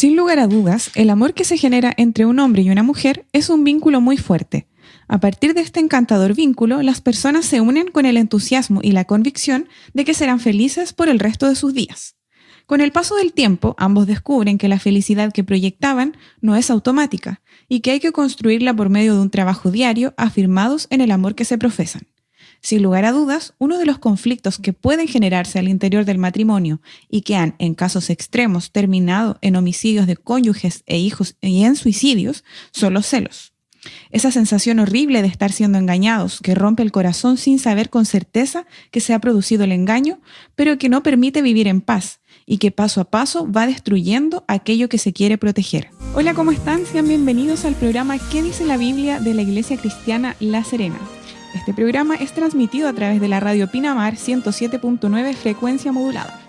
Sin lugar a dudas, el amor que se genera entre un hombre y una mujer es un vínculo muy fuerte. A partir de este encantador vínculo, las personas se unen con el entusiasmo y la convicción de que serán felices por el resto de sus días. Con el paso del tiempo, ambos descubren que la felicidad que proyectaban no es automática y que hay que construirla por medio de un trabajo diario afirmados en el amor que se profesan. Sin lugar a dudas, uno de los conflictos que pueden generarse al interior del matrimonio y que han, en casos extremos, terminado en homicidios de cónyuges e hijos y en suicidios, son los celos. Esa sensación horrible de estar siendo engañados, que rompe el corazón sin saber con certeza que se ha producido el engaño, pero que no permite vivir en paz y que paso a paso va destruyendo aquello que se quiere proteger. Hola, ¿cómo están? Sean bienvenidos al programa ¿Qué dice la Biblia? De la Iglesia Cristiana La Serena. Este programa es transmitido a través de la radio Pinamar 107.9 frecuencia modulada.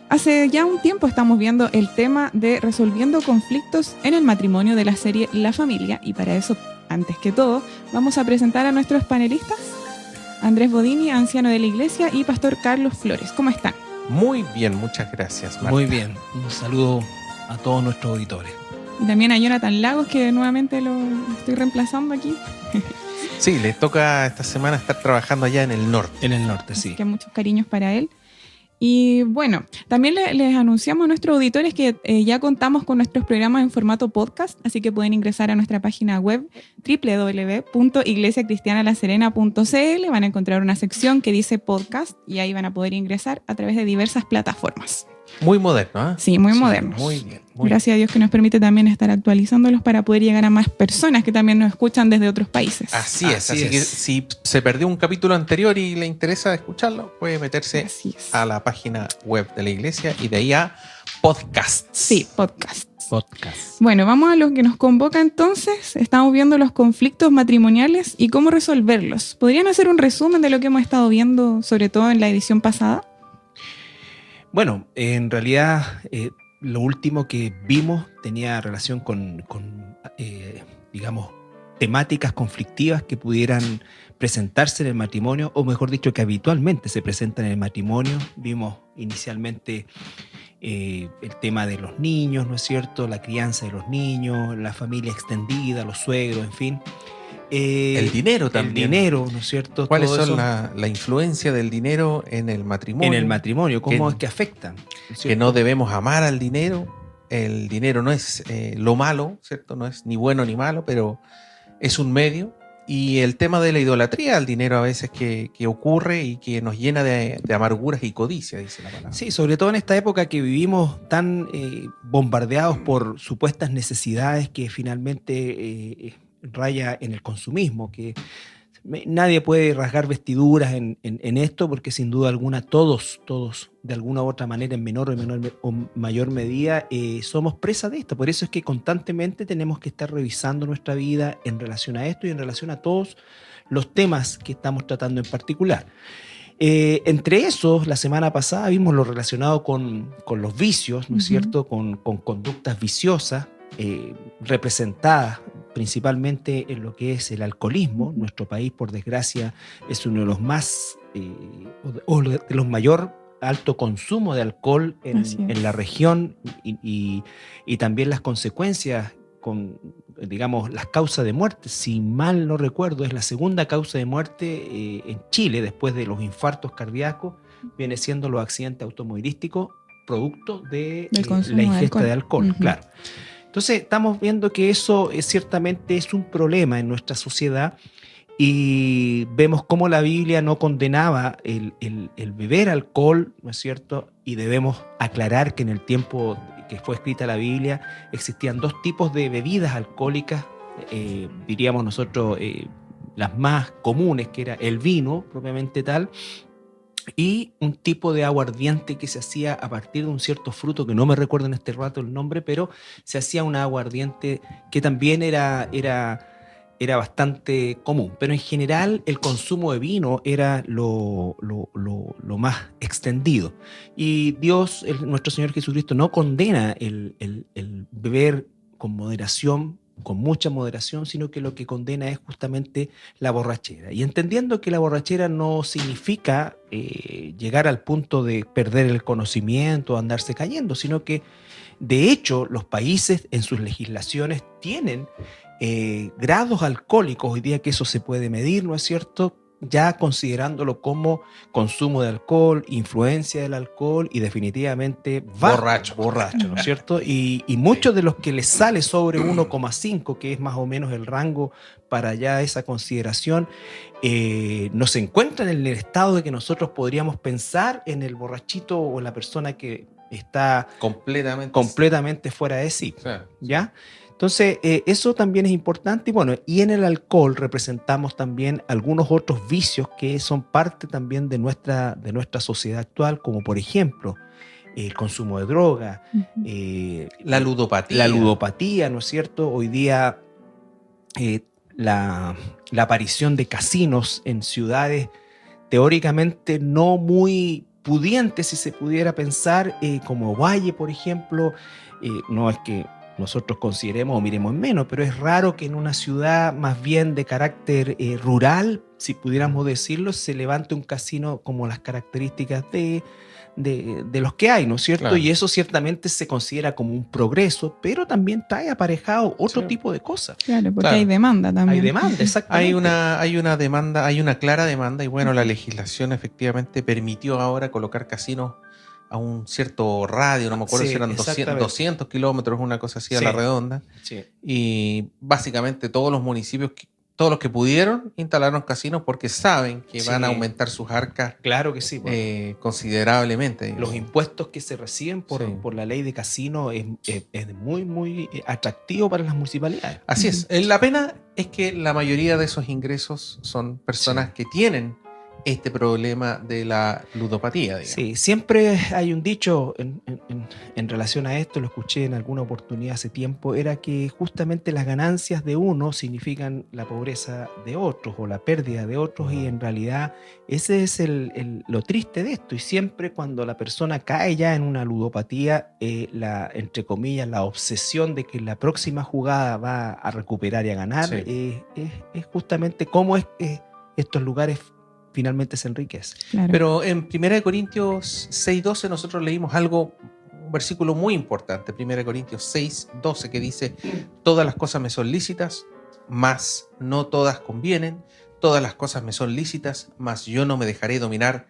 Hace ya un tiempo estamos viendo el tema de resolviendo conflictos en el matrimonio de la serie La Familia, y para eso, antes que todo, vamos a presentar a nuestros panelistas, Andrés Bodini, anciano de la iglesia, y Pastor Carlos Flores. ¿Cómo están? Muy bien, muchas gracias, Marta. Muy bien, un saludo a todos nuestros auditores. Y también a Jonathan Lagos, que nuevamente lo estoy reemplazando aquí. Sí, le toca esta semana estar trabajando allá en el norte. En el norte, sí. Así que muchos cariños para él. Y bueno, también les anunciamos a nuestros auditores que ya contamos con nuestros programas en formato podcast, así que pueden ingresar a nuestra página web www.iglesiacristianalaserena.cl. Van a encontrar una sección que dice podcast y ahí van a poder ingresar a través de diversas plataformas. Muy moderno, ¿eh? Sí, muy modernos. Muy bien. Gracias a Dios que nos permite también estar actualizándolos para poder llegar a más personas que también nos escuchan desde otros países. Así es. Que si se perdió un capítulo anterior y le interesa escucharlo, puede meterse a la página web de la iglesia y de ahí a podcasts. Sí, podcasts. Bueno, vamos a lo que nos convoca entonces. Estamos viendo los conflictos matrimoniales y cómo resolverlos. ¿Podrían hacer un resumen de lo que hemos estado viendo, sobre todo en la edición pasada? Bueno, en realidad lo último que vimos tenía relación con digamos, temáticas conflictivas que pudieran presentarse en el matrimonio, o mejor dicho, que habitualmente se presentan en el matrimonio. Vimos inicialmente el tema de los niños, ¿no es cierto? La crianza de los niños, la familia extendida, los suegros, en fin. El dinero también. El dinero, ¿no es cierto? ¿Cuáles son la influencia del dinero en el matrimonio? En el matrimonio, ¿cómo es que afectan? ¿No es que no debemos amar al dinero. El dinero no es lo malo, ¿cierto? No es ni bueno ni malo, pero es un medio. Y el tema de la idolatría al dinero a veces que ocurre y que nos llena de amarguras y codicia, dice la palabra. Sí, sobre todo en esta época que vivimos tan bombardeados por supuestas necesidades que finalmente raya en el consumismo, que nadie puede rasgar vestiduras en esto, porque sin duda alguna todos de alguna u otra manera, en menor o mayor medida, somos presa de esto. Por eso es que constantemente tenemos que estar revisando nuestra vida en relación a esto y en relación a todos los temas que estamos tratando en particular. Entre esos, la semana pasada vimos lo relacionado con los vicios, ¿no es cierto? Con conductas viciosas representadas principalmente en lo que es el alcoholismo. Nuestro país, por desgracia, es uno de los más o de los mayor alto consumo de alcohol en la región, y también las consecuencias con, digamos, las causas de muerte. Si mal no recuerdo, es la segunda causa de muerte en Chile, después de los infartos cardíacos, viene siendo los accidentes automovilísticos producto de la ingesta de alcohol. Claro. Entonces estamos viendo que eso ciertamente es un problema en nuestra sociedad, y vemos cómo la Biblia no condenaba el beber alcohol, ¿no es cierto? Y debemos aclarar que en el tiempo que fue escrita la Biblia existían dos tipos de bebidas alcohólicas, diríamos nosotros las más comunes, que era el vino propiamente tal, y un tipo de aguardiente que se hacía a partir de un cierto fruto que no me recuerdo en este rato el nombre, pero se hacía un aguardiente que también era bastante común. Pero en general el consumo de vino era lo más extendido. Y Dios, nuestro Señor Jesucristo, no condena el beber con moderación, con mucha moderación, sino que lo que condena es justamente la borrachera. Y entendiendo que la borrachera no significa llegar al punto de perder el conocimiento, andarse cayendo, sino que de hecho los países en sus legislaciones tienen grados alcohólicos, hoy día que eso se puede medir, ¿no es cierto?, ya considerándolo como consumo de alcohol, influencia del alcohol y definitivamente borracho, ¿no es cierto? Y muchos de los que les sale sobre 1,5, que es más o menos el rango para ya esa consideración, no se encuentran en el estado de que nosotros podríamos pensar en el borrachito o en la persona que está completamente fuera de sí, ¿ya? Entonces, eso también es importante. Y bueno, y en el alcohol representamos también algunos otros vicios que son parte también de nuestra sociedad actual, como por ejemplo, el consumo de droga, la ludopatía. La ludopatía, ¿no es cierto? Hoy día, la aparición de casinos en ciudades teóricamente no muy pudientes, si se pudiera pensar, como Valle, por ejemplo. No es que nosotros consideremos o miremos en menos, pero es raro que en una ciudad más bien de carácter rural, si pudiéramos decirlo, se levante un casino como las características de los que hay, ¿no es cierto? Claro. Y eso ciertamente se considera como un progreso, pero también trae aparejado otro tipo de cosas. Claro, porque hay demanda también. Hay demanda, exactamente. Hay una demanda, hay una clara demanda, y bueno, la legislación efectivamente permitió ahora colocar casinos a un cierto radio, no me acuerdo si eran 200 kilómetros, una cosa así a la redonda. Sí. Y básicamente todos los municipios, todos los que pudieron, instalaron casinos porque saben que van a aumentar sus arcas. Claro que sí. Considerablemente. Los impuestos que se reciben por la ley de casino es muy, muy atractivo para las municipalidades. Así es. La pena es que la mayoría de esos ingresos son personas que tienen este problema de la ludopatía, digamos. Sí, siempre hay un dicho en relación a esto, lo escuché en alguna oportunidad hace tiempo, era que justamente las ganancias de uno significan la pobreza de otros o la pérdida de otros, y en realidad ese es lo triste de esto. Y siempre cuando la persona cae ya en una ludopatía, entre comillas, la obsesión de que la próxima jugada va a recuperar y a ganar, es justamente cómo es que estos lugares finalmente se enriquece. Claro. Pero en 1 Corintios 6:12 nosotros leímos un versículo muy importante, 1 Corintios 6:12, que dice: todas las cosas me son lícitas, mas no todas convienen, todas las cosas me son lícitas, mas yo no me dejaré dominar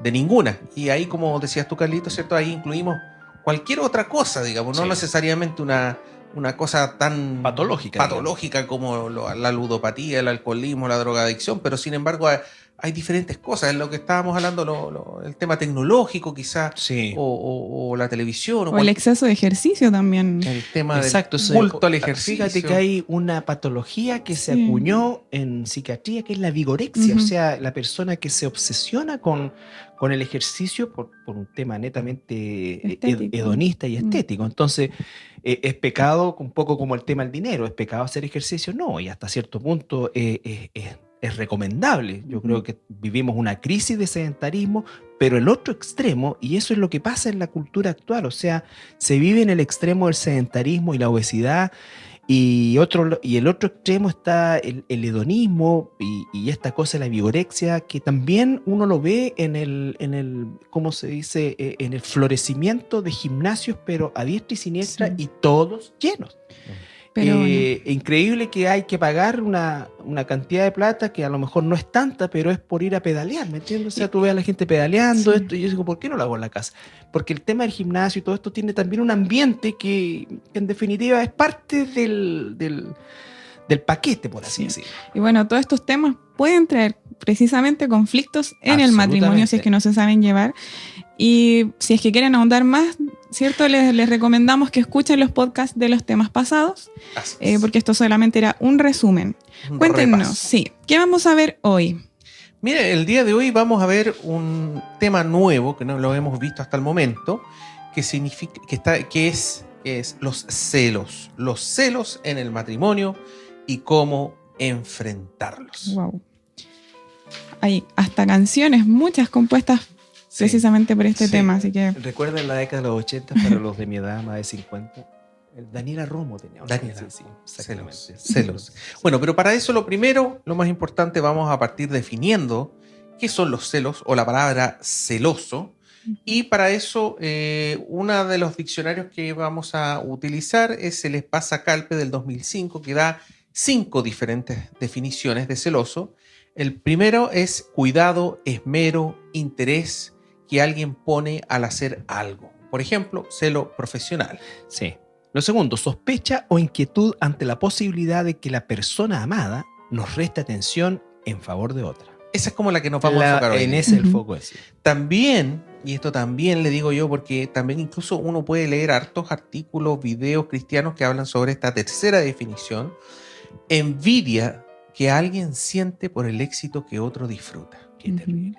de ninguna. Y ahí, como decías tú, Carlitos, ¿cierto? Ahí incluimos cualquier otra cosa, digamos, no necesariamente una cosa tan patológica como la ludopatía, el alcoholismo, la drogadicción, pero sin embargo hay diferentes cosas. En lo que estábamos hablando, el tema tecnológico quizás, o la televisión. O el exceso de ejercicio también. El tema del culto al ejercicio. Fíjate que hay una patología que se acuñó en psiquiatría, que es la vigorexia, o sea, la persona que se obsesiona con el ejercicio por un tema netamente hedonista y estético. Entonces, ¿es pecado un poco como el tema del dinero? ¿Es pecado hacer ejercicio? No, y hasta cierto punto es recomendable. Yo creo que vivimos una crisis de sedentarismo, pero el otro extremo, y eso es lo que pasa en la cultura actual, o sea, se vive en el extremo del sedentarismo y la obesidad, y el otro extremo está el hedonismo y esta cosa de la vigorexia, que también uno lo ve en el ¿cómo se dice? En el florecimiento de gimnasios, pero a diestra y siniestra, y todos llenos. Pero increíble que hay que pagar una cantidad de plata que a lo mejor no es tanta, pero es por ir a pedalear, ¿me entiendes? O sea, tú ves a la gente pedaleando esto, y yo digo, ¿por qué no lo hago en la casa? Porque el tema del gimnasio y todo esto tiene también un ambiente que en definitiva es parte del paquete, por así decirlo. Y bueno, todos estos temas pueden traer precisamente conflictos en el matrimonio si es que no se saben llevar. Y si es que quieren ahondar más, ¿cierto? Les recomendamos que escuchen los podcasts de los temas pasados, porque esto solamente era un resumen. Cuéntenos, ¿qué vamos a ver hoy? Mire, el día de hoy vamos a ver un tema nuevo que no lo hemos visto hasta el momento, que es los celos. Los celos en el matrimonio y cómo enfrentarlos. Wow. Hay hasta canciones, muchas compuestas precisamente por este tema, así que... ¿Recuerdan la década de los 80 para los de mi edad, más de 50? Daniela Romo tenía. Daniela, Sí, exactamente. celos. Bueno, pero para eso lo primero, lo más importante, vamos a partir definiendo qué son los celos o la palabra celoso. Y para eso, uno de los diccionarios que vamos a utilizar es el Espasa Calpe del 2005, que da 5 diferentes definiciones de celoso. El primero es cuidado, esmero, interés que alguien pone al hacer algo. Por ejemplo, celo profesional. Sí. Lo segundo, sospecha o inquietud ante la posibilidad de que la persona amada nos reste atención en favor de otra. Esa es como la que nos vamos a enfocar hoy. En ese el foco es. También, y esto también le digo yo, porque también incluso uno puede leer hartos artículos, videos cristianos que hablan sobre esta tercera definición, envidia que alguien siente por el éxito que otro disfruta. Qué terrible.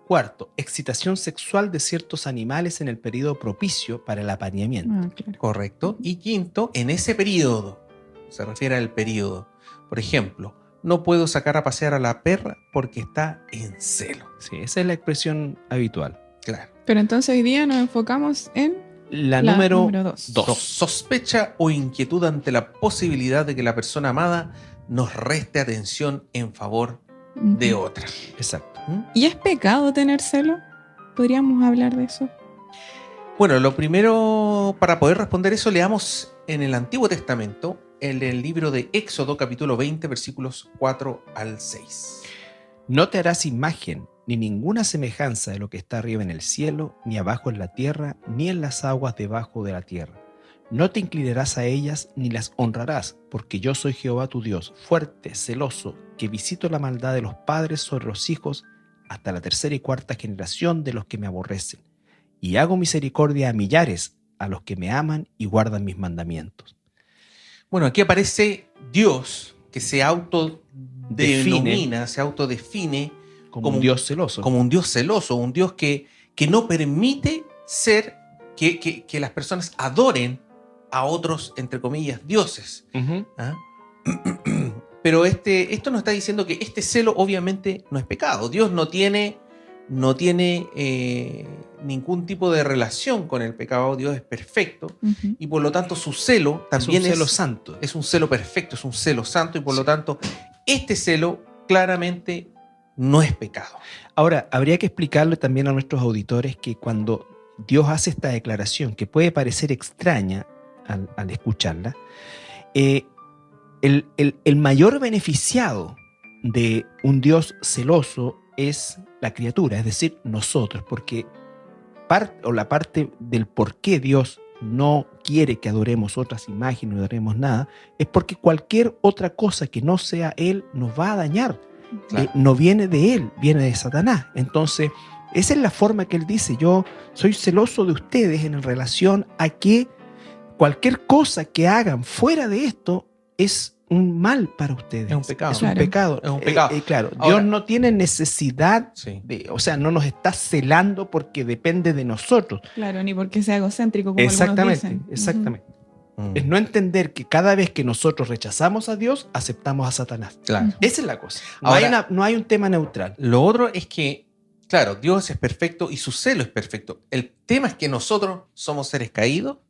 Cuarto, excitación sexual de ciertos animales en el periodo propicio para el apareamiento. Claro. Correcto. Y quinto, en ese periodo, se refiere al periodo. Por ejemplo, no puedo sacar a pasear a la perra porque está en celo. Sí, esa es la expresión habitual. Claro. Pero entonces hoy día nos enfocamos en La número 2. Sospecha o inquietud ante la posibilidad de que la persona amada nos reste atención en favor de otra. Exacto. ¿Y es pecado tener celo? ¿Podríamos hablar de eso? Bueno, lo primero, para poder responder eso, leamos en el Antiguo Testamento, en el libro de Éxodo, capítulo 20, versículos 4 al 6. No te harás imagen ni ninguna semejanza de lo que está arriba en el cielo, ni abajo en la tierra, ni en las aguas debajo de la tierra. No te inclinarás a ellas ni las honrarás, porque yo soy Jehová tu Dios, fuerte, celoso, que visito la maldad de los padres sobre los hijos hasta la tercera y cuarta generación de los que me aborrecen, y hago misericordia a millares, a los que me aman y guardan mis mandamientos. Bueno, aquí aparece Dios, que se autodefine como un Dios celoso. Como un Dios celoso, un Dios que no permite ser que las personas adoren a otros, entre comillas, dioses. Uh-huh. ¿Ah? Pero esto nos está diciendo que este celo obviamente no es pecado. Dios no tiene ningún tipo de relación con el pecado. Dios es perfecto. Uh-huh. Y por lo tanto su celo también es un celo santo. Es un celo perfecto, es un celo santo. Y por lo tanto este celo claramente no es pecado. Ahora, habría que explicarle también a nuestros auditores que cuando Dios hace esta declaración, que puede parecer extraña al escucharla, el mayor beneficiado de un Dios celoso es la criatura, es decir, nosotros, porque la parte del por qué Dios no quiere que adoremos otras imágenes, no adoremos nada, es porque cualquier otra cosa que no sea Él nos va a dañar. Claro. No viene de Él, viene de Satanás. Entonces, esa es la forma que Él dice: yo soy celoso de ustedes en relación a que cualquier cosa que hagan fuera de esto es un mal para ustedes. Es un pecado. Es Claro. un pecado. Es un pecado. Claro, Ahora, Dios no tiene necesidad, sí. o sea, no nos está celando porque depende de nosotros. Claro, ni porque sea egocéntrico como Exactamente, algunos dicen. exactamente. Mm. Es no entender que cada vez que nosotros rechazamos a Dios, aceptamos a Satanás. Claro. Esa es la cosa. No, Ahora, no hay un tema neutral. Lo otro es que, claro, Dios es perfecto y su celo es perfecto. El tema es que nosotros somos seres caídos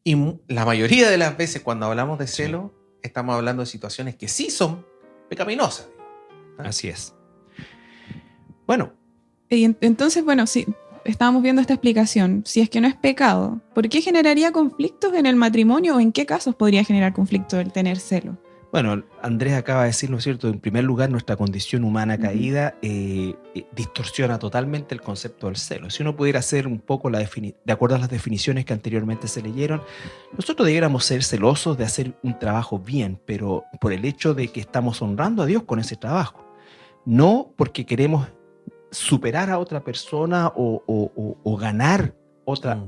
y la mayoría de las veces cuando hablamos de celo, estamos hablando de situaciones que sí son pecaminosas. Así es. Bueno, Y entonces, bueno, sí, estábamos viendo esta explicación. Si es que no es pecado, ¿por qué generaría conflictos en el matrimonio o en qué casos podría generar conflicto el tener celo? Bueno, Andrés acaba de decir, ¿no es cierto? En primer lugar, nuestra condición humana caída distorsiona totalmente el concepto del celo. Si uno pudiera hacer un poco de acuerdo a las definiciones que anteriormente se leyeron, nosotros debiéramos ser celosos de hacer un trabajo bien, pero por el hecho de que estamos honrando a Dios con ese trabajo. No porque queremos superar a otra persona o ganar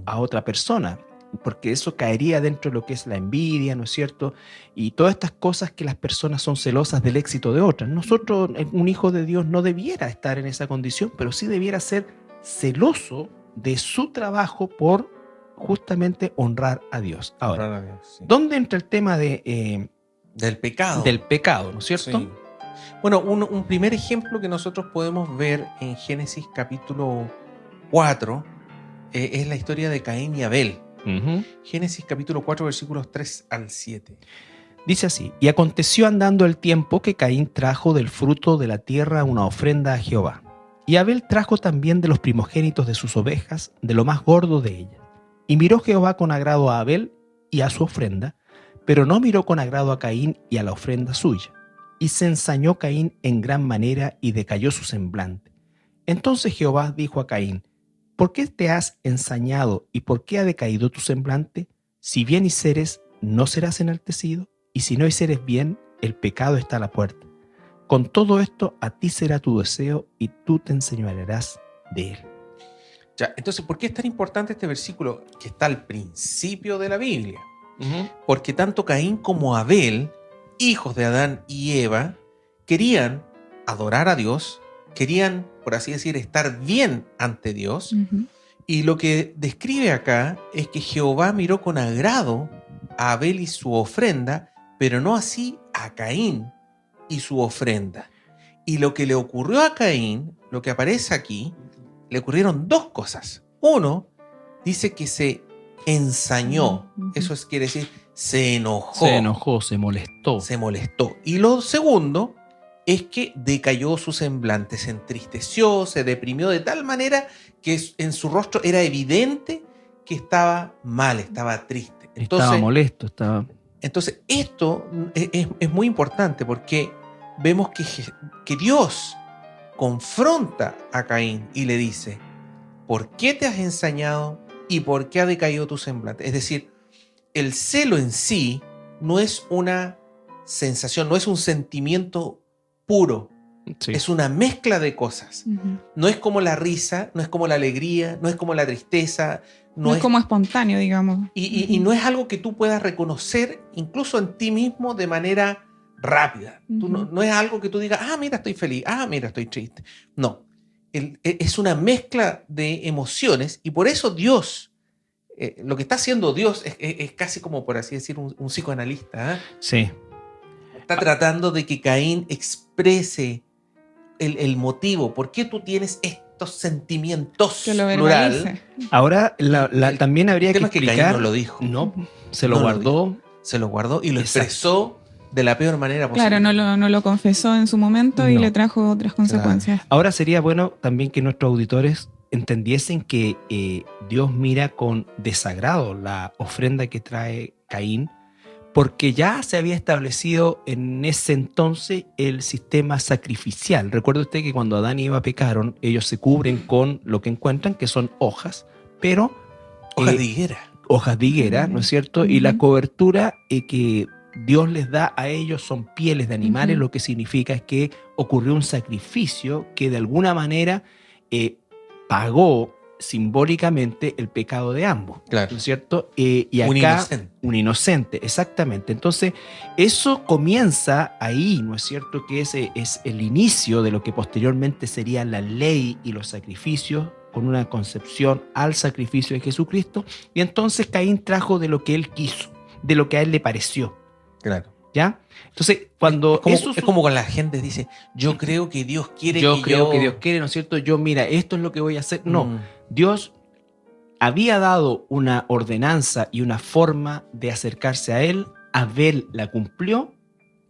a otra persona, porque eso caería dentro de lo que es la envidia, ¿no es cierto? Y todas estas cosas que las personas son celosas del éxito de otras. Nosotros, un hijo de Dios no debiera estar en esa condición, pero sí debiera ser celoso de su trabajo por justamente honrar a Dios. Ahora, ¿dónde entra el tema del pecado? Del pecado, ¿no es cierto? Sí. Bueno, un primer ejemplo que nosotros podemos ver en Génesis capítulo 4 es la historia de Caín y Abel. Génesis capítulo 4, versículos 3 al 7. Dice así: y aconteció andando el tiempo que Caín trajo del fruto de la tierra una ofrenda a Jehová. Y Abel trajo también de los primogénitos de sus ovejas, de lo más gordo de ellas. Y miró Jehová con agrado a Abel y a su ofrenda, pero no miró con agrado a Caín y a la ofrenda suya. Y se ensañó Caín en gran manera y decayó su semblante. Entonces Jehová dijo a Caín: ¿por qué te has ensañado y por qué ha decaído tu semblante? Si bien hicieres, ¿no serás enaltecido? Y si no hicieres bien, el pecado está a la puerta. Con todo esto, a ti será tu deseo y tú te enseñorearás de él. Ya, entonces, ¿por qué es tan importante este versículo que está al principio de la Biblia? Porque tanto Caín como Abel, hijos de Adán y Eva, querían adorar a Dios, querían, por así decir, estar bien ante Dios. Y lo que describe acá es que Jehová miró con agrado a Abel y su ofrenda, pero no así a Caín y su ofrenda. Y lo que le ocurrió a Caín, lo que aparece aquí, le ocurrieron dos cosas. Uno, dice que se ensañó. Eso quiere decir, se enojó. Se enojó, se molestó. Se molestó. Y lo segundo es que decayó su semblante, se entristeció, se deprimió de tal manera que en su rostro era evidente que estaba mal, estaba triste. Entonces, estaba molesto, estaba... Entonces, esto es muy importante porque vemos que Dios confronta a Caín y le dice: ¿por qué te has ensañado y por qué ha decaído tu semblante? Es decir, el celo en sí no es una sensación, no es un sentimiento puro. Sí. Es una mezcla de cosas. No es como la risa, no es como la alegría, no es como la tristeza. No es como espontáneo, digamos. Y no es algo que tú puedas reconocer incluso en ti mismo de manera rápida. Tú no es algo que tú digas: ah, mira, estoy feliz, ah, mira, estoy triste. No, es una mezcla de emociones y por eso Dios, lo que está haciendo Dios es casi como, por así decir, un psicoanalista. Sí. Está tratando de que Caín exprese el motivo, por qué tú tienes estos sentimientos, que lo plural. Ahora, también habría que explicar... Que Caín no lo dijo. No, se lo guardó. Se lo guardó y lo expresó de la peor manera posible. Claro, no lo confesó en su momento y le trajo otras consecuencias. Claro. Ahora sería bueno también que nuestros auditores entendiesen que Dios mira con desagrado la ofrenda que trae Caín, porque ya se había establecido en ese entonces el sistema sacrificial. Recuerde usted que cuando Adán y Eva pecaron, ellos se cubren con lo que encuentran, que son hojas, pero... Hojas de higuera. Hojas de higuera, ¿no es cierto? Y la cobertura que Dios les da a ellos son pieles de animales, lo que significa es que ocurrió un sacrificio que de alguna manera pagó simbólicamente el pecado de ambos, claro. ¿no es cierto? Y acá, un inocente, exactamente. Entonces, eso comienza ahí, ¿no es cierto? Que ese es el inicio de lo que posteriormente sería la ley y los sacrificios, con una concepción al sacrificio de Jesucristo. Y entonces Caín trajo de lo que él quiso, de lo que a él le pareció. Claro. ¿Ya? Entonces, cuando es como cuando la gente dice: yo creo que Dios quiere yo creo que Dios quiere, ¿no es cierto? Yo, mira, esto es lo que voy a hacer. No, Dios había dado una ordenanza y una forma de acercarse a él. Abel la cumplió,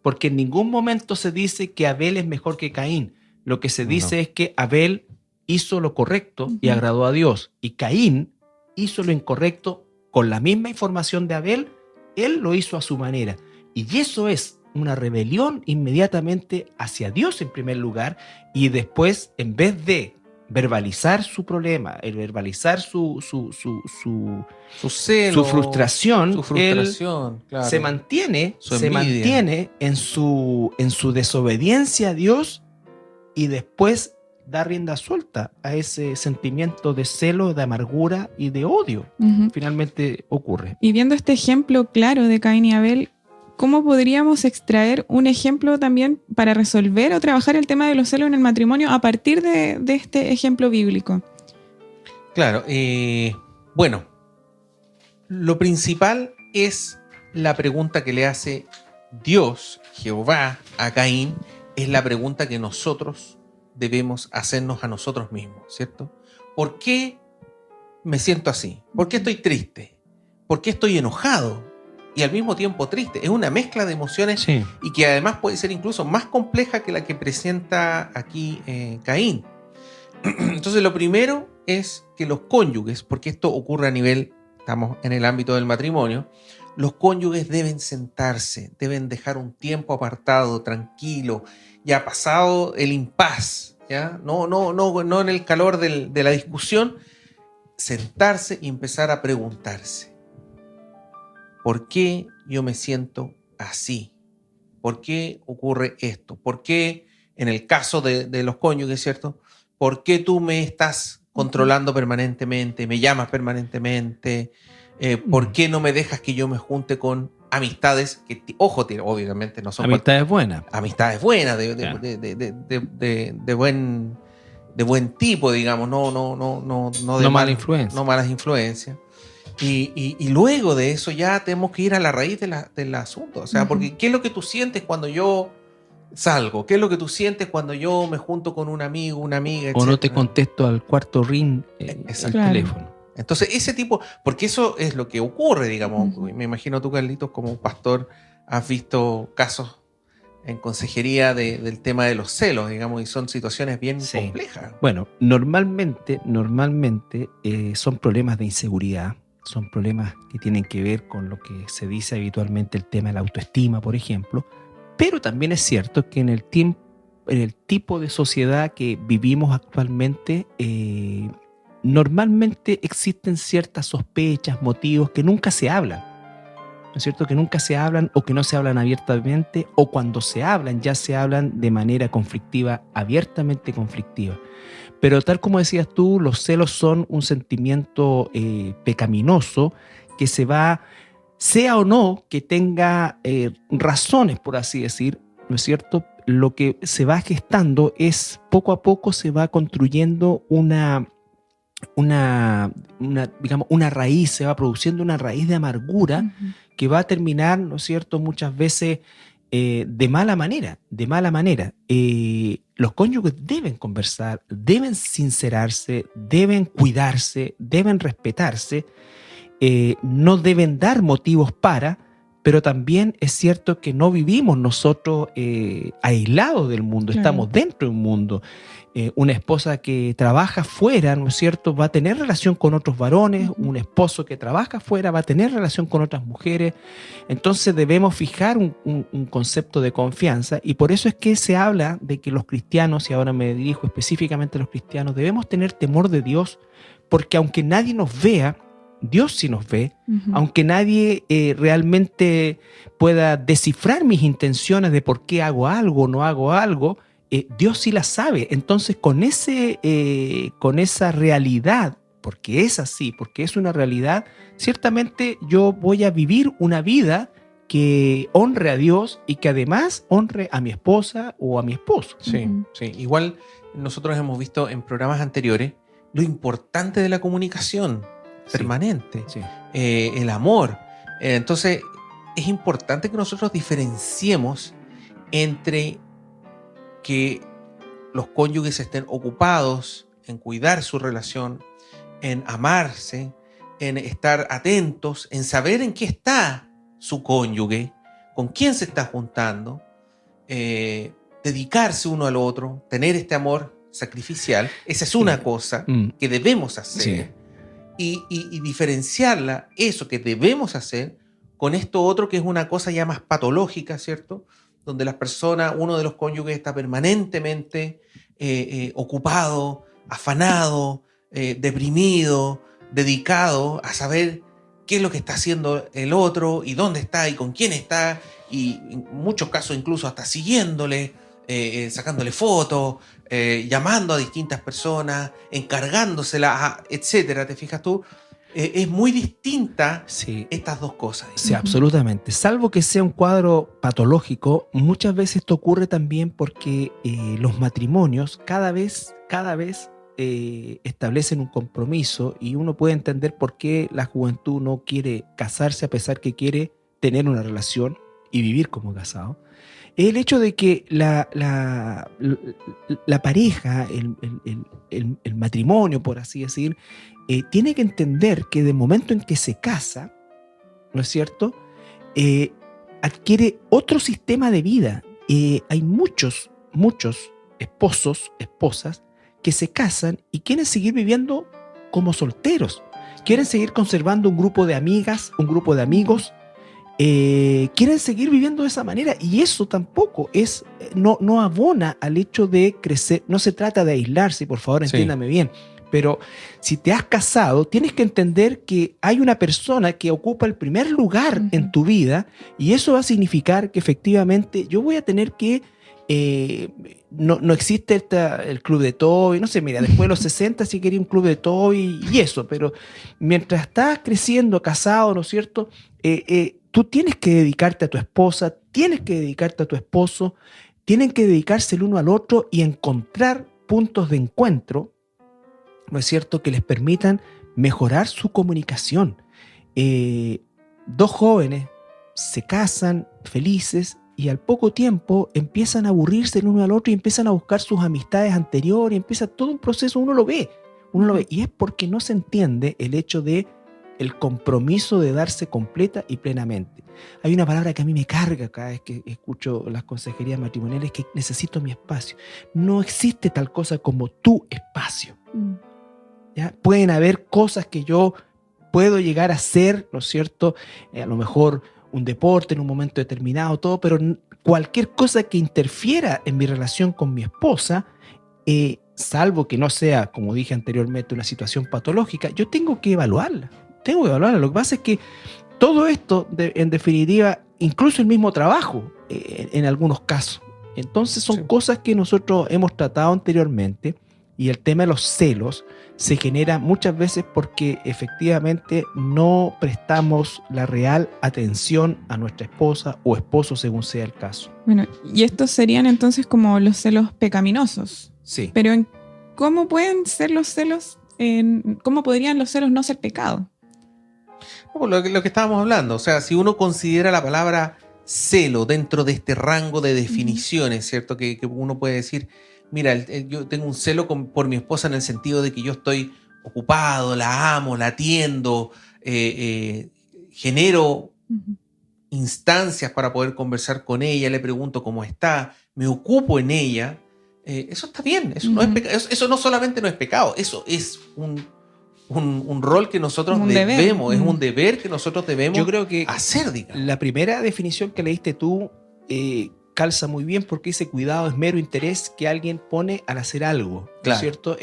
porque en ningún momento se dice que Abel es mejor que Caín. Lo que se dice es que Abel hizo lo correcto y agradó a Dios, y Caín hizo lo incorrecto con la misma información de Abel. Él lo hizo a su manera. Y eso es una rebelión inmediatamente hacia Dios en primer lugar, y después, en vez de verbalizar su problema, el verbalizar su celo, su frustración, él claro. se mantiene en su desobediencia a Dios, y después da rienda suelta a ese sentimiento de celo, de amargura y de odio. Finalmente ocurre. Y viendo este ejemplo claro de Caín y Abel, ¿cómo podríamos extraer un ejemplo también para resolver o trabajar el tema de los celos en el matrimonio a partir de este ejemplo bíblico? Claro, bueno, lo principal es la pregunta que le hace Dios, Jehová, a Caín, es la pregunta que nosotros debemos hacernos a nosotros mismos, ¿cierto? ¿Por qué me siento así? ¿Por qué estoy triste? ¿por qué estoy enojado? Y al mismo tiempo triste. Es una mezcla de emociones Sí. y que además puede ser incluso más compleja que la que presenta aquí Caín. Entonces lo primero es que los cónyuges, porque esto ocurre a nivel, estamos en el ámbito del matrimonio, los cónyuges deben sentarse, deben dejar un tiempo apartado, tranquilo, ya pasado el impas, ¿ya? No en el calor de la discusión, sentarse y empezar a preguntarse. ¿Por qué yo me siento así? ¿Por qué ocurre esto? ¿Por qué, en el caso de los cónyuges, ¿cierto? ¿Por qué tú me estás controlando permanentemente, me llamas permanentemente? ¿Por qué no me dejas que yo me junte con amistades que, ojo, obviamente no son Amistades buenas. amistades buenas, Claro. de buen tipo, digamos, no de No mala influencia. no malas influencias. Y luego de eso ya tenemos que ir a la raíz del asunto. O sea, porque ¿qué es lo que tú sientes cuando yo salgo? ¿Qué es lo que tú sientes cuando yo me junto con un amigo, una amiga, O no te etcétera? contesto al cuarto ring al Exacto. Claro. teléfono. Entonces, ese tipo, porque eso es lo que ocurre, digamos. Ujú. Me imagino tú, Carlitos, como pastor, has visto casos en consejería del tema de los celos, digamos, y son situaciones bien Sí. complejas. Bueno, normalmente son problemas de inseguridad, son problemas que tienen que ver con lo que se dice habitualmente el tema de la autoestima, por ejemplo, pero también es cierto que en el tipo de sociedad que vivimos actualmente, normalmente existen ciertas sospechas, motivos que nunca se hablan. ¿No es cierto? Que nunca se hablan o que no se hablan abiertamente, o cuando se hablan ya se hablan de manera conflictiva, abiertamente conflictiva. Pero tal como decías tú, los celos son un sentimiento pecaminoso que se va, sea o no que tenga razones, por así decir, ¿no es cierto? Lo que se va gestando es, poco a poco se va construyendo digamos, una raíz, se va produciendo una raíz de amargura que va a terminar, ¿no es cierto?, muchas veces de mala manera, de mala manera. Los cónyuges deben conversar, deben sincerarse, deben cuidarse, deben respetarse, no deben dar motivos para, pero también es cierto que no vivimos nosotros aislados del mundo, Claro. estamos dentro de un mundo. Una esposa que trabaja fuera, ¿no es cierto?, va a tener relación con otros varones, un esposo que trabaja fuera va a tener relación con otras mujeres. Entonces debemos fijar un concepto de confianza, y por eso es que se habla de que los cristianos, y ahora me dirijo específicamente a los cristianos, debemos tener temor de Dios, porque aunque nadie nos vea, Dios sí nos ve. Aunque nadie realmente pueda descifrar mis intenciones de por qué hago algo o no hago algo, Dios sí la sabe. Entonces, con esa realidad, porque es así, porque es una realidad, ciertamente yo voy a vivir una vida que honre a Dios y que además honre a mi esposa o a mi esposo. Sí, sí. Igual nosotros hemos visto en programas anteriores lo importante de la comunicación permanente, Sí. el amor. Entonces, es importante que nosotros diferenciemos entre que los cónyuges estén ocupados en cuidar su relación, en amarse, en estar atentos, en saber en qué está su cónyuge, con quién se está juntando, dedicarse uno al otro, tener este amor sacrificial. Esa es una cosa que debemos hacer. Y diferenciarla, eso que debemos hacer, con esto otro que es una cosa ya más patológica, ¿cierto? Donde las personas, uno de los cónyuges está permanentemente ocupado, afanado, deprimido, dedicado a saber qué es lo que está haciendo el otro y dónde está y con quién está, y en muchos casos incluso hasta siguiéndole, sacándole fotos, llamando a distintas personas, encargándoselas, etcétera. ¿Te fijas tú? Es muy distinta estas dos cosas. Sí, absolutamente. Salvo que sea un cuadro patológico, muchas veces esto ocurre también porque los matrimonios cada vez establecen un compromiso, y uno puede entender por qué la juventud no quiere casarse a pesar que quiere tener una relación y vivir como casado. El hecho de que la pareja, el matrimonio, por así decir, tiene que entender que de momento en que se casa, ¿no es cierto?, adquiere otro sistema de vida. Hay muchos esposos, esposas, que se casan y quieren seguir viviendo como solteros. Quieren seguir conservando un grupo de amigas, un grupo de amigos. Quieren seguir viviendo de esa manera, y eso tampoco es, no abona al hecho de crecer. No se trata de aislarse, por favor, entiéndame bien, pero si te has casado, tienes que entender que hay una persona que ocupa el primer lugar en tu vida, y eso va a significar que efectivamente yo voy a tener que no existe el club de toy, no sé, mira, después de los 60 sí quería un club de toy y eso, pero mientras estás creciendo, casado, ¿no es cierto?, tú tienes que dedicarte a tu esposa, tienes que dedicarte a tu esposo, tienen que dedicarse el uno al otro y encontrar puntos de encuentro, ¿no es cierto?, que les permitan mejorar su comunicación. Dos jóvenes se casan felices y al poco tiempo empiezan a aburrirse el uno al otro y empiezan a buscar sus amistades anteriores, y empieza todo un proceso, uno lo ve, y es porque no se entiende el hecho de el compromiso de darse completa y plenamente. Hay una palabra que a mí me carga cada vez que escucho las consejerías matrimoniales, que necesito mi espacio. No existe tal cosa como tu espacio. ¿Ya? Pueden haber cosas que yo puedo llegar a hacer, ¿no es cierto?, a lo mejor un deporte en un momento determinado, todo, pero cualquier cosa que interfiera en mi relación con mi esposa, salvo que no sea, como dije anteriormente, una situación patológica, yo tengo que evaluarla. Lo que pasa es que todo esto, en definitiva, incluso el mismo trabajo, en algunos casos. Entonces son cosas que nosotros hemos tratado anteriormente, y el tema de los celos se genera muchas veces porque efectivamente no prestamos la real atención a nuestra esposa o esposo, según sea el caso. Bueno, y estos serían entonces como los celos pecaminosos. Sí. Pero ¿cómo pueden ser los celos? ¿Cómo podrían los celos no ser pecado? Lo que estábamos hablando, o sea, si uno considera la palabra celo dentro de este rango de definiciones, ¿cierto? Que uno puede decir, mira, yo tengo un celo por mi esposa en el sentido de que yo estoy ocupado, la amo, la atiendo, genero instancias para poder conversar con ella, le pregunto cómo está, me ocupo en ella. Eso está bien, eso no es pecado, eso no solamente no es pecado, eso es un rol que nosotros debemos, es un deber que nosotros debemos, yo creo que hacer, digamos. La primera definición que leíste tú calza muy bien, porque dice cuidado, esmero, interés que alguien pone al hacer algo, claro, ¿cierto?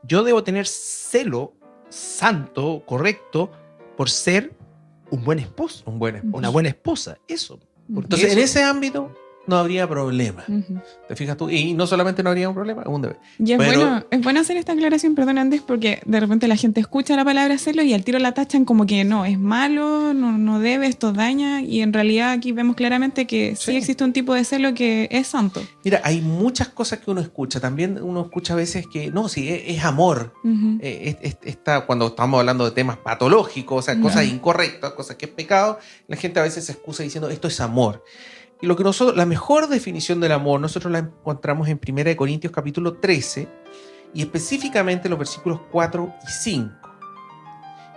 Yo debo tener celo santo, correcto, por ser un buen esposo, una buena esposa, eso. Entonces, en ese ámbito no habría problema. ¿Te fijas tú? Y no solamente no habría un problema, es un deber. Y es bueno hacer esta aclaración, perdón, Andrés, porque de repente la gente escucha la palabra celo y al tiro la tachan como que no, es malo, no debe, esto daña, y en realidad aquí vemos claramente que sí existe un tipo de celo que es santo. Mira, hay muchas cosas que uno escucha. También uno escucha a veces que no, sí, es amor. Cuando estamos hablando de temas patológicos, o sea, cosas incorrectas, cosas que es pecado, la gente a veces se excusa diciendo esto es amor. Y la mejor definición del amor nosotros la encontramos en 1 Corintios capítulo 13, y específicamente los versículos 4 y 5.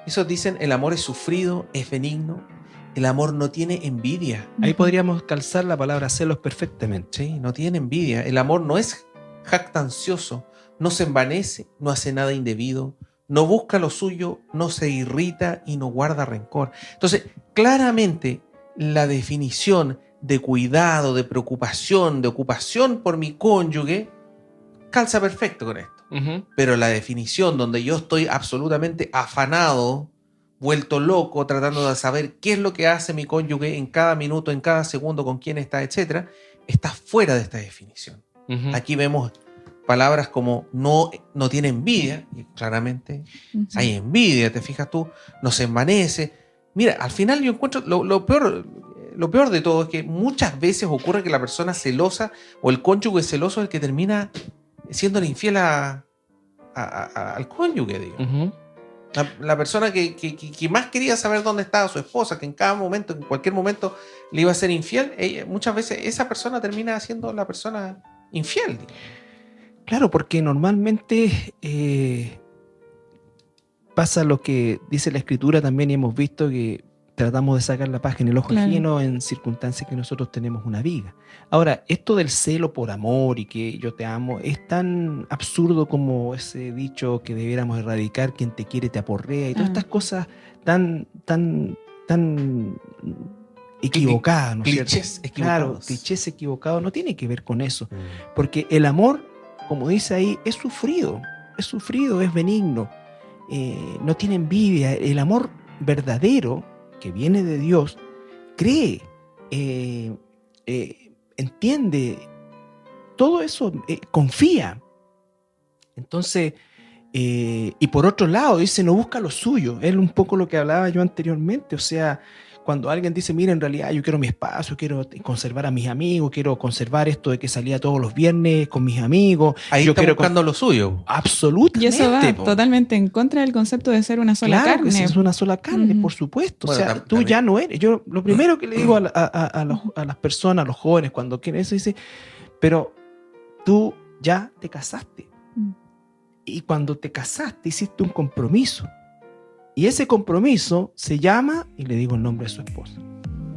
Esos dicen: el amor es sufrido, es benigno, el amor no tiene envidia. Ahí podríamos calzar la palabra celos perfectamente. Sí, no tiene envidia. El amor no es jactancioso, no se envanece, no hace nada indebido, no busca lo suyo, no se irrita y no guarda rencor. Entonces, claramente la definición de cuidado, de preocupación, de ocupación por mi cónyuge calza perfecto con esto. Pero la definición donde yo estoy absolutamente afanado, vuelto loco, tratando de saber qué es lo que hace mi cónyuge en cada minuto, en cada segundo, con quién está, etcétera, está fuera de esta definición. Aquí vemos palabras como no tiene envidia, y claramente hay envidia, te fijas tú, no se envanece. Mira, al final yo encuentro lo peor de todo es que muchas veces ocurre que la persona celosa o el cónyuge celoso es el que termina siendo infiel al cónyuge, digamos. La persona que más quería saber dónde estaba su esposa, que en cada momento, en cualquier momento le iba a ser infiel, muchas veces esa persona termina siendo la persona infiel, digamos. Claro, porque normalmente pasa lo que dice la Escritura también, y hemos visto que tratamos de sacar la paja en el ojo ajeno en circunstancias que nosotros tenemos una viga. Ahora, esto del celo por amor y que yo te amo es tan absurdo como ese dicho que debiéramos erradicar: quien te quiere te aporrea, y todas estas cosas tan equivocadas, ¿no es cierto? Clichés equivocados. Claro, clichés equivocados. No tiene que ver con eso, porque el amor, como dice ahí, es sufrido, es benigno, no tiene envidia. El amor verdadero que viene de Dios cree, entiende todo eso, confía. Entonces, y por otro lado dice, no busca lo suyo. Es un poco lo que hablaba yo anteriormente. O sea, cuando alguien dice, mira, en realidad yo quiero mi espacio, quiero conservar a mis amigos, quiero conservar esto de que salía todos los viernes con mis amigos. Ahí yo está quiero buscando lo suyo. Absolutamente. Y eso va totalmente en contra del concepto de ser una sola Claro, carne. que es una sola carne, por supuesto. Bueno, o sea, tú ya no eres. Yo lo primero que le digo a las personas, a los jóvenes, cuando quieren eso, dice, pero tú ya te casaste. Y cuando te casaste, hiciste un compromiso. Y ese compromiso se llama, y le digo el nombre de su esposa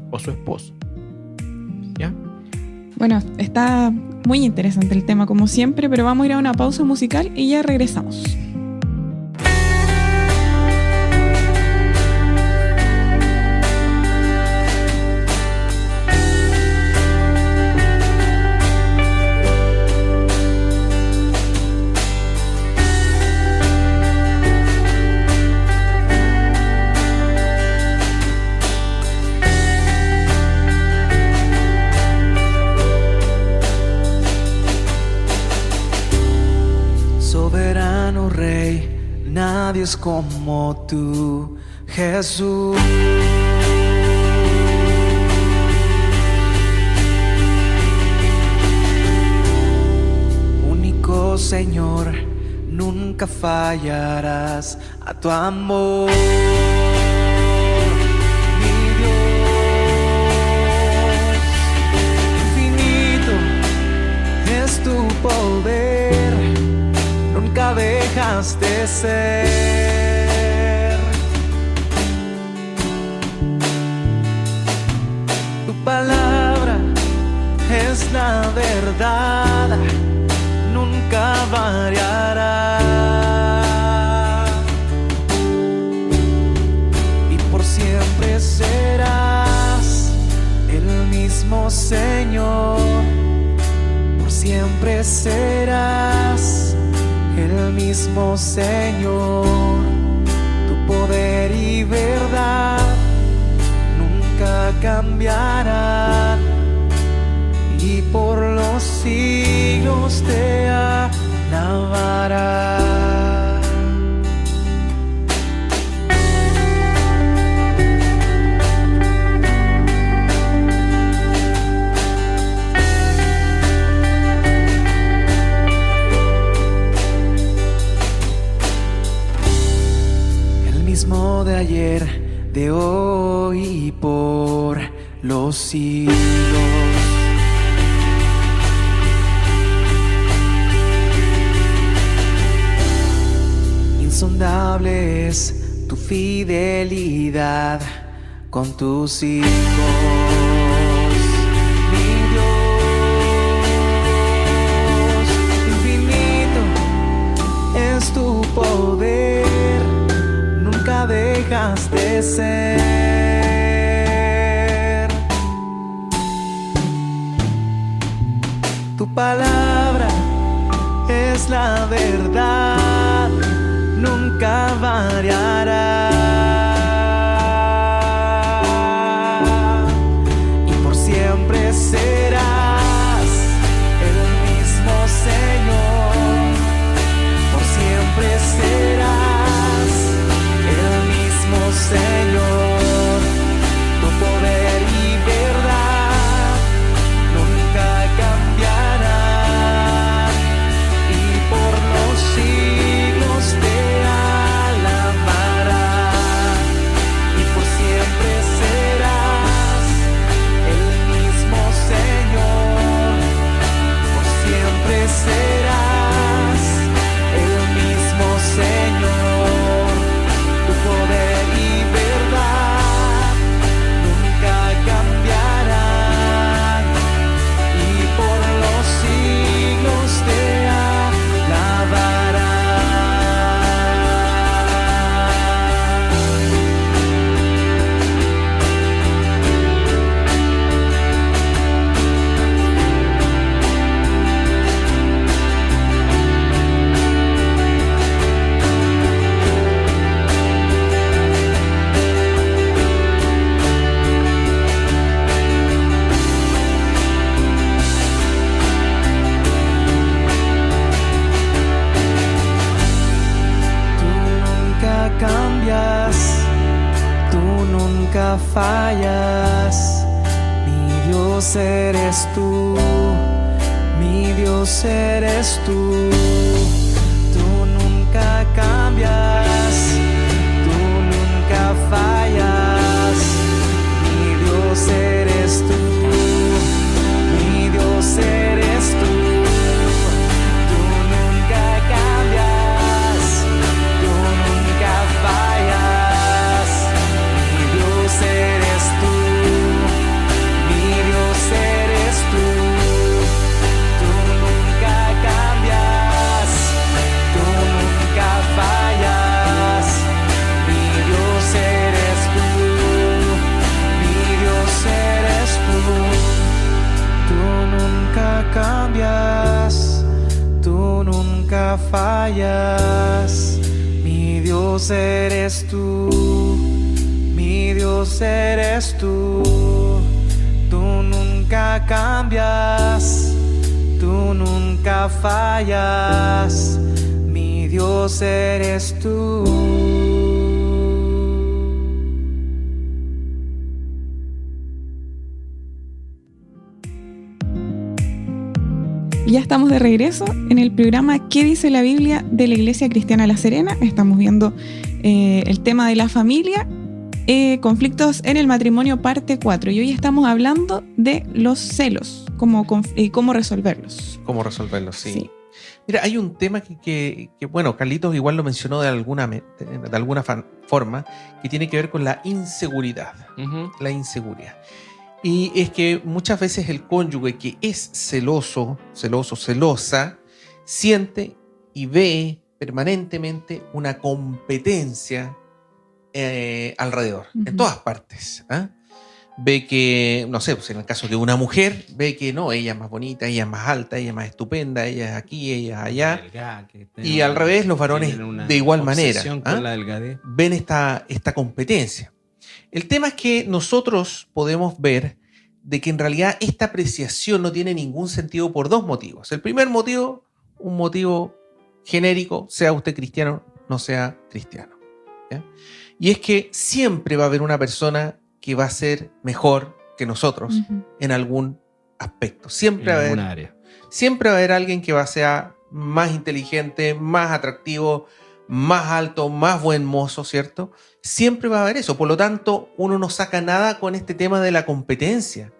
o su esposo. ¿Ya? Bueno, está muy interesante el tema como siempre, pero vamos a ir a una pausa musical y ya regresamos. Soberano Rey, nadie es como tú, Jesús. Único Señor, nunca fallarás a tu amor. Mi Dios, infinito es tu poder, nunca dejas de ser. Tu palabra es la verdad, nunca variará. Y por siempre serás el mismo Señor, por siempre serás el mismo Señor. Tu poder y verdad nunca cambiarán, y por los siglos te alabarán. Mismo de ayer, de hoy y por los siglos. Insondable es tu fidelidad con tus hijos. Mi Dios, infinito es tu poder, nunca dejas de ser. Tu palabra es la verdad, nunca variará. Y por siempre serás el mismo Señor, por siempre serás Señor. Tu poder y verdad nunca cambiarán, y por los siglos te alabarán. nunca fallas. Mi Dios eres tú, mi Dios eres tú. Tú nunca cambias, tú nunca fallas. Mi Dios eres tú, mi Dios eres tú. Tú nunca cambias, tú nunca fallas. Mi Dios eres tú, mi Dios eres tú. Tú nunca cambias, tú nunca fallas. Mi Dios eres tú, mi Dios eres tú. Tú nunca cambias, tú nunca fallas. Mi Dios eres tú, mi Dios eres tú. Tú nunca cambias, tú nunca fallas. Mi Dios eres tú. Ya estamos de regreso en el programa ¿Qué dice la Biblia de la Iglesia Cristiana La Serena? Estamos viendo el tema de la familia, conflictos en el matrimonio parte 4, y hoy estamos hablando de los celos, cómo resolverlos. ¿Cómo resolverlo? Sí. Sí. Mira, hay un tema que, bueno, Carlitos igual lo mencionó de alguna forma, que tiene que ver con la inseguridad. La inseguridad. Y es que muchas veces el cónyuge que es celoso, celosa, siente y ve permanentemente una competencia alrededor, en todas partes. Ve que, no sé, pues en el caso de una mujer, ve que no, ella es más bonita, ella es más alta, ella es más estupenda, ella es aquí, ella es allá. Y al revés, los varones de igual manera con la delgadez. ven esta competencia. El tema es que nosotros podemos ver de que en realidad esta apreciación no tiene ningún sentido por dos motivos. El primer motivo, un motivo genérico, sea usted cristiano, no sea cristiano, ¿ya? Y es que siempre va a haber una persona que va a ser mejor que nosotros en algún aspecto. Siempre va a haber alguien que va a ser más inteligente, más atractivo, más alto, más buen mozo, ¿cierto? Siempre va a haber eso. Por lo tanto, uno no saca nada con este tema de la competencia.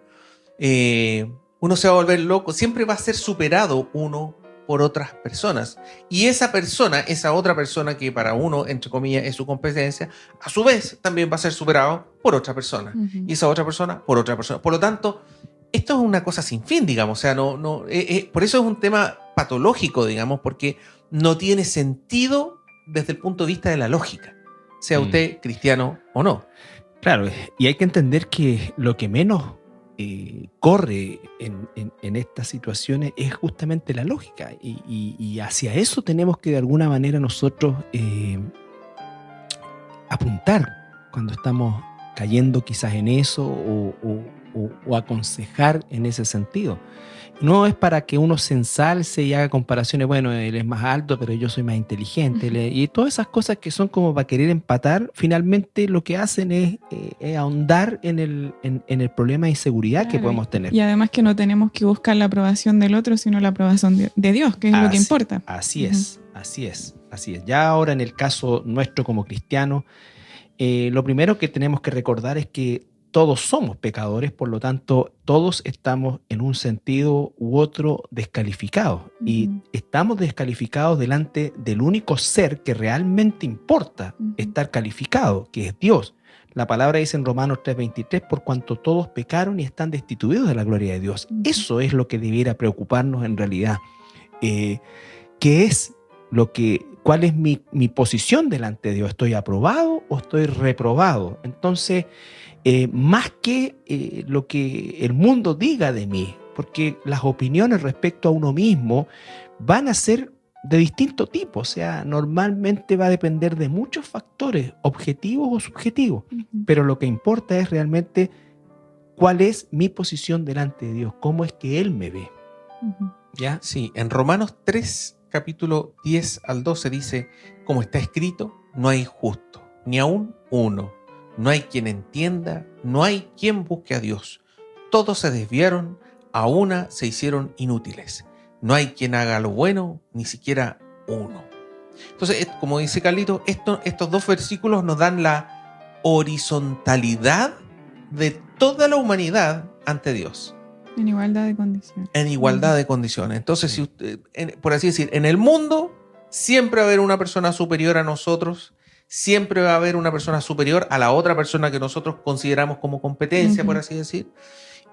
Uno se va a volver loco. Siempre va a ser superado uno por otras personas. Y esa persona, esa otra persona que para uno, entre comillas, es su competencia, a su vez también va a ser superado por otra persona. Y esa otra persona por otra persona. Por lo tanto, esto es una cosa sin fin, digamos. O sea, por eso es un tema patológico, digamos, porque no tiene sentido desde el punto de vista de la lógica, sea usted cristiano o no. Claro, y hay que entender que lo que menos corre en estas situaciones es justamente la lógica, y hacia eso tenemos que de alguna manera nosotros apuntar cuando estamos cayendo quizás en eso, o aconsejar en ese sentido. No es para que uno se ensalce y haga comparaciones, bueno, él es más alto, pero yo soy más inteligente. Y todas esas cosas que son como para querer empatar, finalmente lo que hacen es ahondar en el problema de inseguridad que podemos tener. Y además que no tenemos que buscar la aprobación del otro, sino la aprobación de Dios, que es lo que importa. Así es. Ya ahora en el caso nuestro como cristianos, lo primero que tenemos que recordar es que todos somos pecadores, por lo tanto, todos estamos en un sentido u otro descalificados. Y estamos descalificados delante del único ser que realmente importa estar calificado, que es Dios. La palabra dice en Romanos 3:23, por cuanto todos pecaron y están destituidos de la gloria de Dios. Eso es lo que debiera preocuparnos en realidad. ¿Cuál es mi posición delante de Dios? ¿Estoy aprobado o estoy reprobado? Entonces, más que lo que el mundo diga de mí, porque las opiniones respecto a uno mismo van a ser de distinto tipo, o sea, normalmente va a depender de muchos factores, objetivos o subjetivos, pero lo que importa es realmente cuál es mi posición delante de Dios, cómo es que Él me ve. ¿Ya? Sí, en Romanos 3, capítulo 10 al 12 dice, como está escrito, no hay justo, ni aún uno. No hay quien entienda, no hay quien busque a Dios. Todos se desviaron, a una se hicieron inútiles. No hay quien haga lo bueno, ni siquiera uno. Entonces, como dice Carlito, estos dos versículos nos dan la horizontalidad de toda la humanidad ante Dios. En igualdad de condiciones. En igualdad de condiciones. Entonces, si usted, por así decir, en el mundo siempre va a haber una persona superior a nosotros, siempre va a haber una persona superior a la otra persona que nosotros consideramos como competencia, por así decir.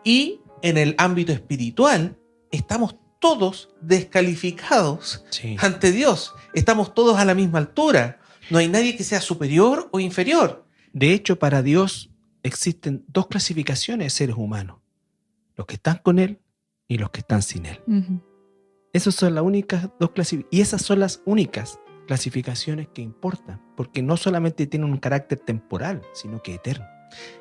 Y en el ámbito espiritual estamos todos descalificados ante Dios. Estamos todos a la misma altura. No hay nadie que sea superior o inferior. De hecho, para Dios existen dos clasificaciones de seres humanos: los que están con Él y los que están sin Él. Esas son las únicas dos clasificaciones. Y esas son las únicas clasificaciones que importan, porque no solamente tienen un carácter temporal, sino que eterno.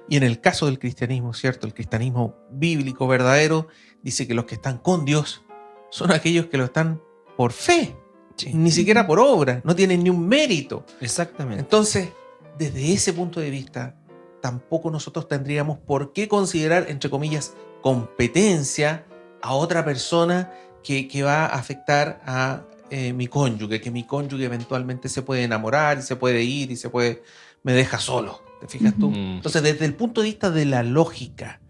Y en el caso del cristianismo, ¿cierto? El cristianismo bíblico verdadero dice que los que están con Dios son aquellos que lo están por fe, ni siquiera por obra, no tienen ni un mérito. Exactamente. Entonces, desde ese punto de vista, tampoco nosotros tendríamos por qué considerar, entre comillas, competencia a otra persona que va a afectar a mi cónyuge, que mi cónyuge eventualmente se puede enamorar y se puede ir y me deja solo. ¿Te fijas tú? Entonces, desde el punto de vista de la lógica,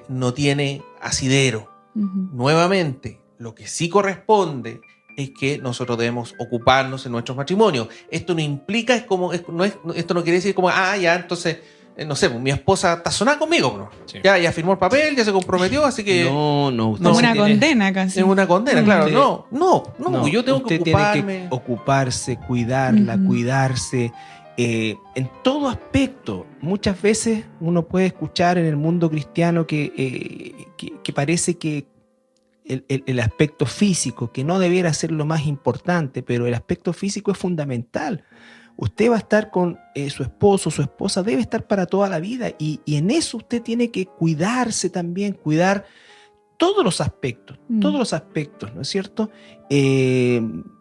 no tiene asidero. Nuevamente, lo que sí corresponde es que nosotros debemos ocuparnos en nuestros matrimonios. Esto no implica, esto no quiere decir como, ya, entonces, no sé, mi esposa está sonada conmigo, ¿no? Sí. Ya firmó el papel, ya se comprometió, así que... No. Como una condena casi. Es una condena, claro. No, yo tengo que ocuparme. Tiene que ocuparse, cuidarla, cuidarse. En todo aspecto. Muchas veces uno puede escuchar en el mundo cristiano que parece que el aspecto físico, que no debiera ser lo más importante, pero el aspecto físico es fundamental. Usted va a estar con su esposo, su esposa debe estar para toda la vida, y en eso usted tiene que cuidarse también, cuidar todos los aspectos, ¿no es cierto?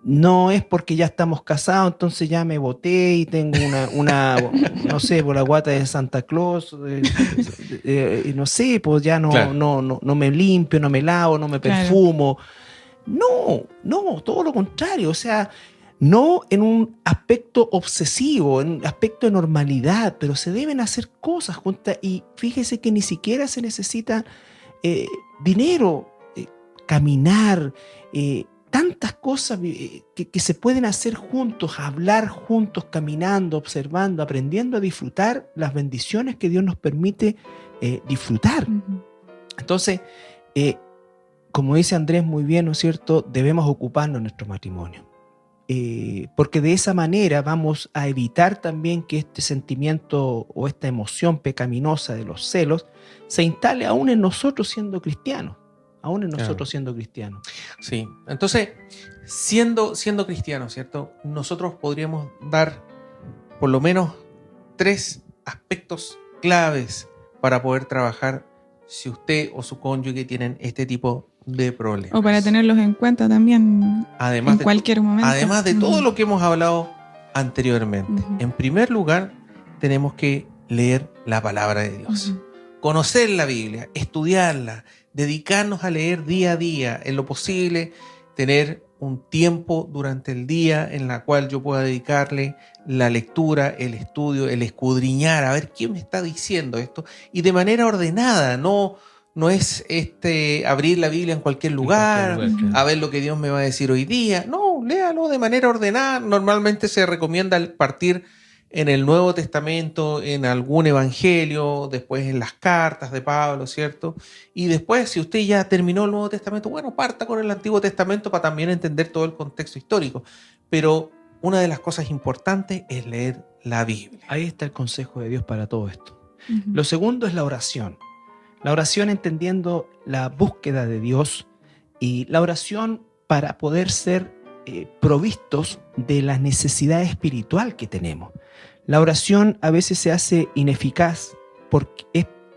No es porque ya estamos casados, entonces ya me boté y tengo una no sé, por la guata de Santa Claus, no sé, pues ya no me limpio, no me lavo, no me perfumo. No, todo lo contrario, o sea, no en un aspecto obsesivo, en un aspecto de normalidad, pero se deben hacer cosas juntas, y fíjese que ni siquiera se necesita dinero, caminar, tantas cosas que se pueden hacer juntos, hablar juntos, caminando, observando, aprendiendo a disfrutar las bendiciones que Dios nos permite disfrutar. Entonces, como dice Andrés muy bien, ¿no es cierto?, debemos ocuparnos de nuestro matrimonio. Porque de esa manera vamos a evitar también que este sentimiento o esta emoción pecaminosa de los celos se instale aún en nosotros siendo cristianos. Sí, entonces, siendo cristianos, ¿cierto? Nosotros podríamos dar por lo menos 3 aspectos claves para poder trabajar si usted o su cónyuge tienen este tipo de problemas. O para tenerlos en cuenta también en cualquier momento. Además de todo lo que hemos hablado anteriormente. En primer lugar, tenemos que leer la palabra de Dios. Conocer la Biblia, estudiarla, dedicarnos a leer día a día, en lo posible, tener un tiempo durante el día en la cual yo pueda dedicarle la lectura, el estudio, el escudriñar, a ver quién me está diciendo esto, y de manera ordenada, no es abrir la Biblia en cualquier lugar, a ver lo que Dios me va a decir hoy día. No, léalo de manera ordenada. Normalmente se recomienda partir en el Nuevo Testamento, en algún evangelio, después en las cartas de Pablo, ¿cierto? Y después, si usted ya terminó el Nuevo Testamento, bueno, parta con el Antiguo Testamento para también entender todo el contexto histórico. Pero una de las cosas importantes es leer la Biblia. Ahí está el consejo de Dios para todo esto. Lo segundo es la oración. La oración entendiendo la búsqueda de Dios, y la oración para poder ser provistos de la necesidad espiritual que tenemos. La oración a veces se hace ineficaz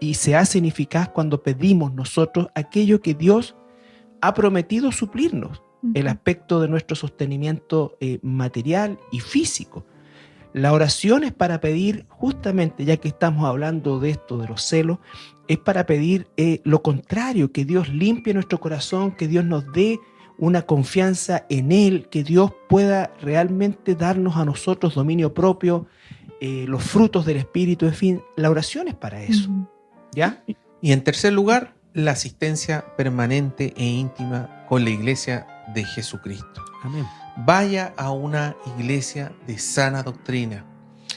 y se hace ineficaz cuando pedimos nosotros aquello que Dios ha prometido suplirnos, el aspecto de nuestro sostenimiento material y físico. La oración es para pedir, justamente ya que estamos hablando de esto, de los celos, es para pedir lo contrario, que Dios limpie nuestro corazón, que Dios nos dé una confianza en Él, que Dios pueda realmente darnos a nosotros dominio propio, los frutos del Espíritu, en fin, la oración es para eso, ¿ya? Y en tercer lugar, la asistencia permanente e íntima con la iglesia de Jesucristo. Amén. Vaya a una iglesia de sana doctrina.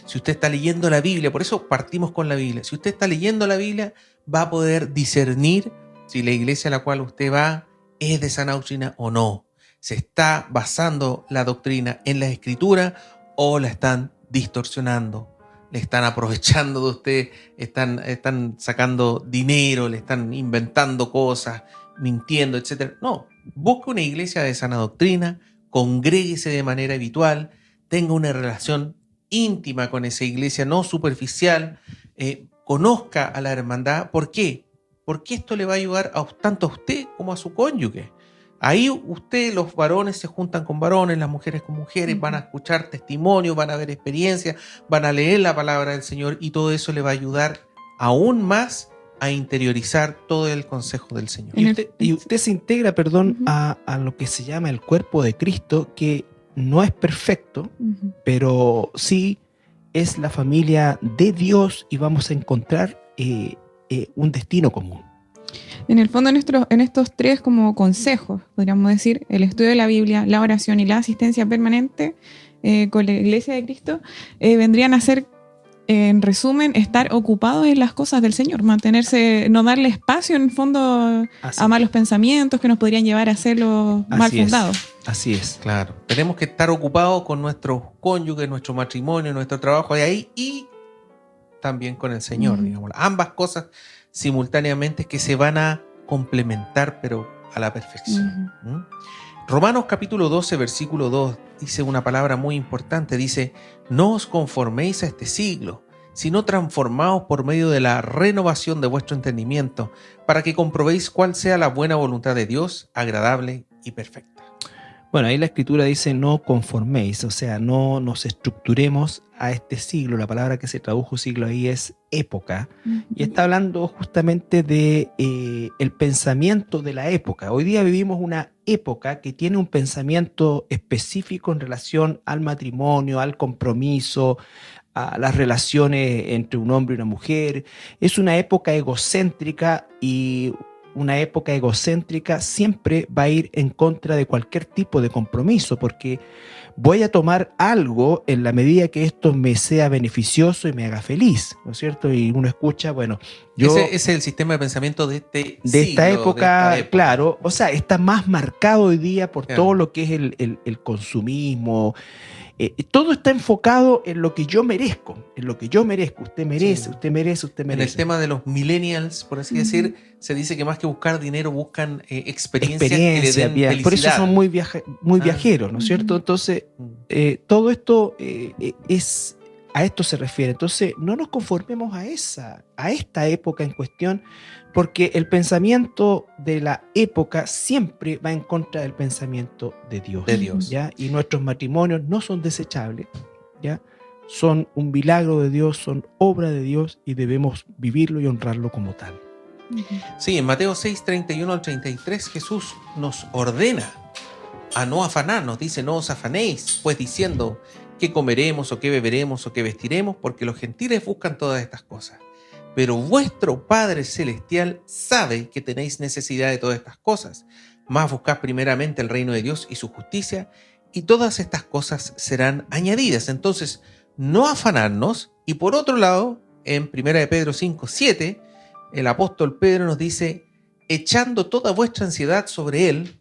Si usted está leyendo la Biblia, por eso partimos con la Biblia, si usted está leyendo la Biblia, va a poder discernir si la iglesia a la cual usted va es de sana doctrina o no. ¿Se está basando la doctrina en la Escritura o la están distorsionando? ¿Le están aprovechando de usted? ¿Están sacando dinero? ¿Le están inventando cosas? ¿Mintiendo, etcétera? No, busque una iglesia de sana doctrina, congréguese de manera habitual, tenga una relación íntima con esa iglesia, no superficial, conozca a la hermandad. ¿Por qué? Porque esto le va a ayudar tanto a usted como a su cónyuge. Ahí los varones se juntan con varones, las mujeres con mujeres, van a escuchar testimonios, van a ver experiencias, van a leer la palabra del Señor y todo eso le va a ayudar aún más a interiorizar todo el consejo del Señor. Y usted se integra, a lo que se llama el cuerpo de Cristo, que no es perfecto, pero sí es la familia de Dios y vamos a encontrar un destino común. En el fondo, en estos tres como consejos, podríamos decir, el estudio de la Biblia, la oración y la asistencia permanente con la Iglesia de Cristo, vendrían a ser, en resumen, estar ocupados en las cosas del Señor, mantenerse, no darle espacio, en el fondo, a malos pensamientos que nos podrían llevar a hacerlo mal fundados. Así es. Claro. Tenemos que estar ocupados con nuestros cónyuges, nuestro matrimonio, nuestro trabajo de ahí y también con el Señor, digamos. Ambas cosas simultáneamente que se van a complementar, pero a la perfección. Romanos capítulo 12, versículo 2, dice una palabra muy importante. Dice, no os conforméis a este siglo, sino transformaos por medio de la renovación de vuestro entendimiento, para que comprobéis cuál sea la buena voluntad de Dios, agradable y perfecta. Bueno, ahí la Escritura dice no conforméis, o sea, no nos estructuremos a este siglo. La palabra que se tradujo siglo ahí es época, y está hablando justamente de el pensamiento de la época. Hoy día vivimos una época que tiene un pensamiento específico en relación al matrimonio, al compromiso, a las relaciones entre un hombre y una mujer. Es una época egocéntrica, y una época egocéntrica siempre va a ir en contra de cualquier tipo de compromiso, porque voy a tomar algo en la medida que esto me sea beneficioso y me haga feliz, ¿no es cierto? Y uno escucha, bueno, ese es el sistema de pensamiento de esta época, claro, o sea, está más marcado hoy día por todo lo que es el consumismo. Todo está enfocado en lo que yo merezco, usted merece. En el tema de los millennials, por así decir, se dice que más que buscar dinero buscan experiencias que le den felicidad. Por eso son muy viajeros, ¿no es cierto? Entonces, todo esto a esto se refiere. Entonces, no nos conformemos a esta época en cuestión, porque el pensamiento de la época siempre va en contra del pensamiento de Dios. ¿Ya? Y nuestros matrimonios no son desechables, ¿ya? Son un milagro de Dios, son obra de Dios, y debemos vivirlo y honrarlo como tal. Sí, en Mateo 6, 31 al 33, Jesús nos ordena a no afanarnos. Dice, no os afanéis, pues diciendo qué comeremos o qué beberemos o qué vestiremos, porque los gentiles buscan todas estas cosas. Pero vuestro Padre Celestial sabe que tenéis necesidad de todas estas cosas. Mas buscad primeramente el reino de Dios y su justicia, y todas estas cosas serán añadidas. Entonces, no afanarnos. Y por otro lado, en 1 de Pedro 5, 7, el apóstol Pedro nos dice, echando toda vuestra ansiedad sobre Él,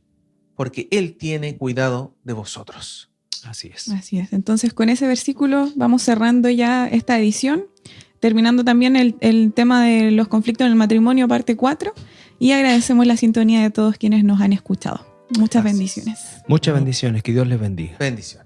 porque Él tiene cuidado de vosotros. Así es. Así es. Entonces, con ese versículo vamos cerrando ya esta edición, terminando también el tema de los conflictos en el matrimonio, parte 4, y agradecemos la sintonía de todos quienes nos han escuchado. Muchas bendiciones. Muchas bendiciones, que Dios les bendiga. Bendiciones.